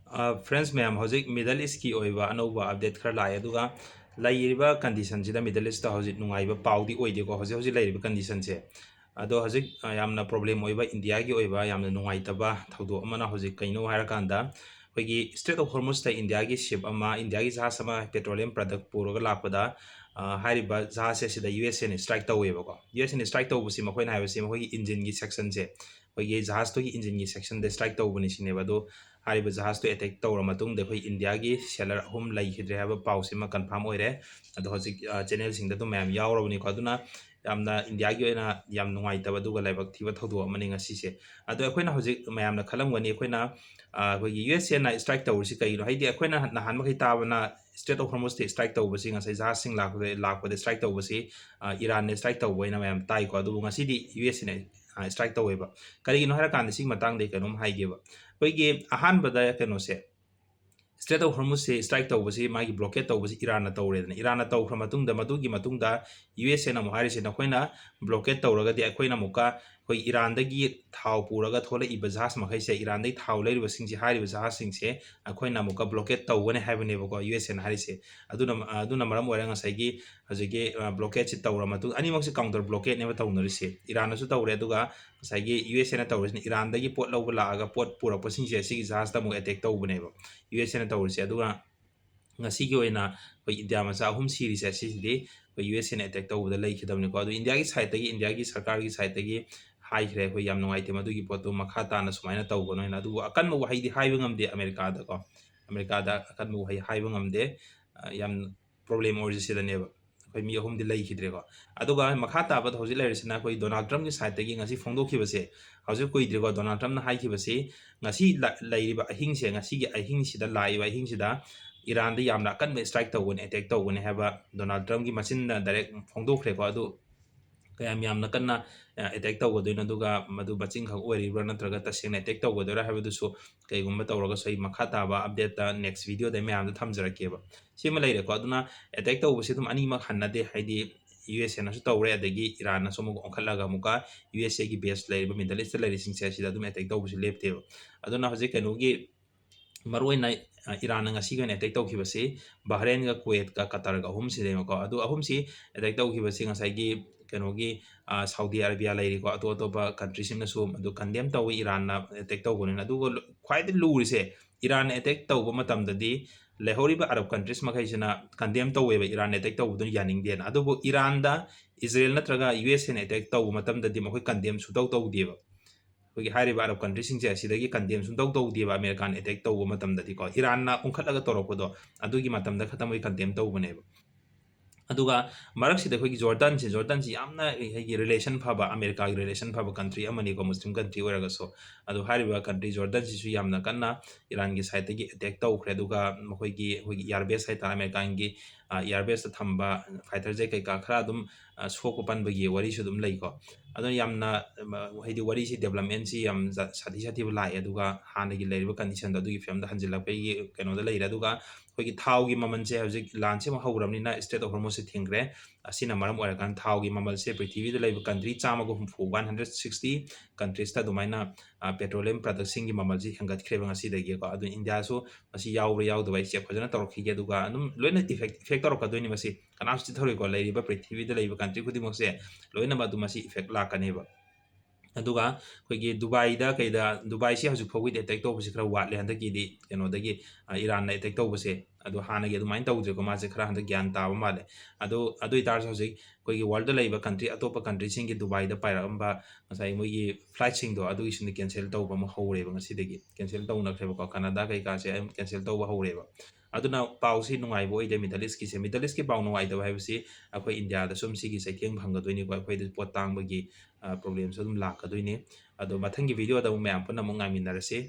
Friends ma'am हजिक middle east की अनौब update खर लाए कंडीशन से मिडल ईस्ट हजिक नुंगाइब पाउदी ओइदेको हजिक हजिक लेरिबा कंडीशन से अदो हजिक यामना प्रॉब्लम ओइबा इंडिया की ओइबा यामना नुंगाइतबा थौदो अमना हजिक कइनो हारकांदा अखोइगी स्ट्रेट ऑफ हॉर्मुज इंडिया की शिप इंडिया की जहाज पेट्रोलियम प्रोडक्ट पुरगा लापदा जहाज से यूएस ने स्ट्राइक तौवेबको यूएस ने स्ट्राइक तौबसी मखोइना हाइबसी मखोइगी इंजिन की सेक्शन से अखोइगी जहाज तो इंजिन की सेक्शन दे स्ट्राइक तौबनी सिनेबा दो हारिबा जहाज तो अटैक तौर मतुंग अखोइ इंडिया की सेलर अहम leikhidre हाइबा पाउसिमा कन्फर्म ओइरे अदो हजिक चैनल सिंग दो मैम यावरबनिको अदुना यामना इंडिया की ओइना याम नुंगाइतबा दुगा लाइबक थीबा थौदो अमनि ngasiसे अदो अखोइना हजिक मैमना खलमगनी अखोइना अखोइगी यूएस ना स्ट्राइक तौरसी कइनो हाइदि अखोइना नहान मखै ताबना स्ट्रेट ऑफ हॉर्मुज स्ट्राइक तौबसी ngasai जहाज सिंग लाकपदे स्ट्राइक तौबसी ईरान ने स्ट्राइक तौबोइना मैम ताइको अदु ngasiदी यूएस ने स्ट्राइक तौवेबा करिगिनो हारा कांदे सिंग मतंग दे कnom हाइगेबा अखोइगी अहानबदा कनोसे स्ट्रेट ऑफ हॉर्मुज से स्ट्राइक तौबसी मागी ब्लॉकेट तौबसी ईरान तौरेदना ईरान तौखर मतुंगदा मदुगी मतुंगदा यूएस ना मुहारिसे नखोइना ब्लॉकेट तौरगदि अखोइना मुका अखोइ ईरानदगी थाव पुरगा थोलइबा जहाज मखैसे ईरानदगी थाव लैरिबा सिंगसे हारिबा जहाज सिंगसे अखोइना मुका ब्लॉकेट तौगने हाइबनेबको यूएस ना हारिसे अदुना मरम ओइरा ngasai हजिके ब्लॉकेट से तौर मतुंग अनिमकसे काउंटर ब्लॉकेट नेबा तौनरिसे ईरानसु तौरे अदुगा ngasai यूएस ना तौरिसे ईरानदगी पोट लौबा लागा पोट पुरकपा सिंगसे सिगी जहाज तमु अटैक तौबनेबा यूएस ना तौरिसे अदुगा ngasi की ओइना कोई इंडिया मचा अहम सीरीज असिदि कोई यूएस ने अटैक तौबदा leikhidamniko अदु इंडिया की साइड तगी इंडिया की सरकार की साइड तगी हाइख्रे कोई याम नुंगाइते मदुगी पोतो मखा ताना सुमाइना तौगनो इना अदु अकन वहाइदि हाइबा ngamde अमेरिका दा को अमेरिका दा अकन वहाइ हाइबा ngamde याम प्रॉब्लम ओरिजिसिदनेबा कोई मी अहम दि leikhidre को अदुगा मखा ताबद हौजि लेरिसना कोई डोनाल्ड ट्रम्प की साइड तगी ngasi फोंदोखिबसे हौजि कोइद्रे को डोनाल्ड ट्रम्प ना हाइखिबसे ngasi लेरिबा अहिंग से ngasi की अहिंग सिदा लाइबा अहिंग सिदा ईरान दा यामना कन स्ट्राइक तौगने अटैक तौगने हैबा डोनाल्ड ट्रम्प की मचिन डायरेक्ट फोंदोखरे को अदु कयाम यामना कन्ना अटैक तौगदोइनो दुगा मदु बचिंग खक ओइरिब्रा नत्रगा तसेंग अटैक तौगदोरा हैबदुसु कईगुम्बा तौरगा सही मखा ताबा अपडेट दा नेक्स्ट वीडियो दे मैम दा थमजरकेबा सिमा लेरे को अदुना अटैक तौबसे तुम अनीमक हन्नदे हाइदि यूएसए ना तौरे अदगी ईरान ना सोमु ओंखलगा मुका यूएसए की बेस लेरिबा मिडल ईस्ट लेरिसिंग से सिदा दुम अटैक तौबसे लेपतेबा अदुना हजे कनुगी मरोइना ईरान ngasi गन अटैक तौखिबसे बहरेन का कुवैत का कतर का अहम सिदेमको अदु अहम सि अटैक तौखिबसे ngasai gi कनोगी साउदी अरेबिया लेरिको अतो अतोपा कंट्री सिंग सु अदु कंडेम तौ ईरान ना अटैक तौगोने अदु ख्वाइदि लूरिसे ईरान अटैक तौबा मतमददि लेहोरिबा अरब कंट्रीज मखैसिना कंडेम तौवेबा ईरान अटैक तौबदु यानिंगदेन अदुबो ईरान दा इजराइल नत्रगा यूएस ने अटैक तौबा मतमददि मखै कंडेम सुतौ तौदेबा अखोइगी हारिबा अरब कंट्री सिंगसे असिदगी कंडेम सुतौ तौदेबा अमेरिकन अटैक तौबा मतमददि को ईरान ना उंखलगा तौरकपदो अदुगी मतमदा खतम ओइ कंडेम तौबनेबा अदुगा मरक्सिद अखोइगी जॉर्डन से यामना हेगी रिलेशन फाबा अमेरिका की रिलेशन फाबा कंट्री अमनी को मुस्लिम कंट्री ओरगसो अदु हारिबा कंट्री जॉर्डन सिसु यामना कन्ना ईरान की साइड तगी अटैक तौखरे अदुगा मखोइगी होइगी एयरबेस हाइता अमेरिकन की एयरबेस थंबा फाइटर जेट कई का खरा अदुम सोको पनबगी वरी सु अदुम लैको अदु यामना हेदी वरी सि डेवलपमेंट सि याम साथी साथी लाए अदुगा हानगी लेरिबा कंडीशन अदुगी फिल्म दा हंजिलपैगी कनोदा लेरे अदुगा अखोइगी थाव की ममन से हजिक लान से हौरबनिना स्ट्रेट ऑफ हॉर्मुज से थिंग्रे असिना मरम ओरकान थाव की ममल से पृथ्वी दा लेब कंट्री चामगो हुमफु 160 कंट्रीज ता दुमाइना पेट्रोलियम प्रोडक्ट सिंग की ममल से हंगतख्रेबा ngasi को अदु इंडिया सु मसी यावबा यावदबा चेक फजना तौरखिगे अदुगा अदुम लोइना इफेक्ट तौरकदोइनि मसी कनास चिथौरिको लेरिबा पृथ्वी दा लेब कंट्री खुदिमक से लोइना मदु मसी इफेक्ट लाकनेबा अदुगा अखोइगी दुबईदा कईदा दुबई से हजु फौगी अटैक तौबसे खरा वाटले हंदकीदी कनोदगी ईरान ना अटैक तौबसे अदु हानगी अदुमाइन तौद्रेको मासे खरा हंद ज्ञान ताबा माले अदु इतार हजिक अखोइगी वर्ल्ड लेब कंट्री अतोप कंट्री सिंगी दुबईदा पाइरकंबा ngasai मोगी फ्लाइट सिंगदो अदुगी सिन कैंसिल तौबा म हौरेबा ngasiदगी कैंसिल तौनख्रेबको कनाडा कई का से कैंसिल तौबा हौरेबा अदुना पाउसी नुंगाइबो ओइदे मिडल ईस्ट की पाउ नुंगाइदबा हाइबसी अखोइ इंडिया दा सुम सिगी सैथेंग भंगदोइनि को अखोइ द पोत तांगबगी प्रॉब्लम्स अदुम लाकदोइनि अदो मथंगी वीडियो दा मैम पुनम ngai minarase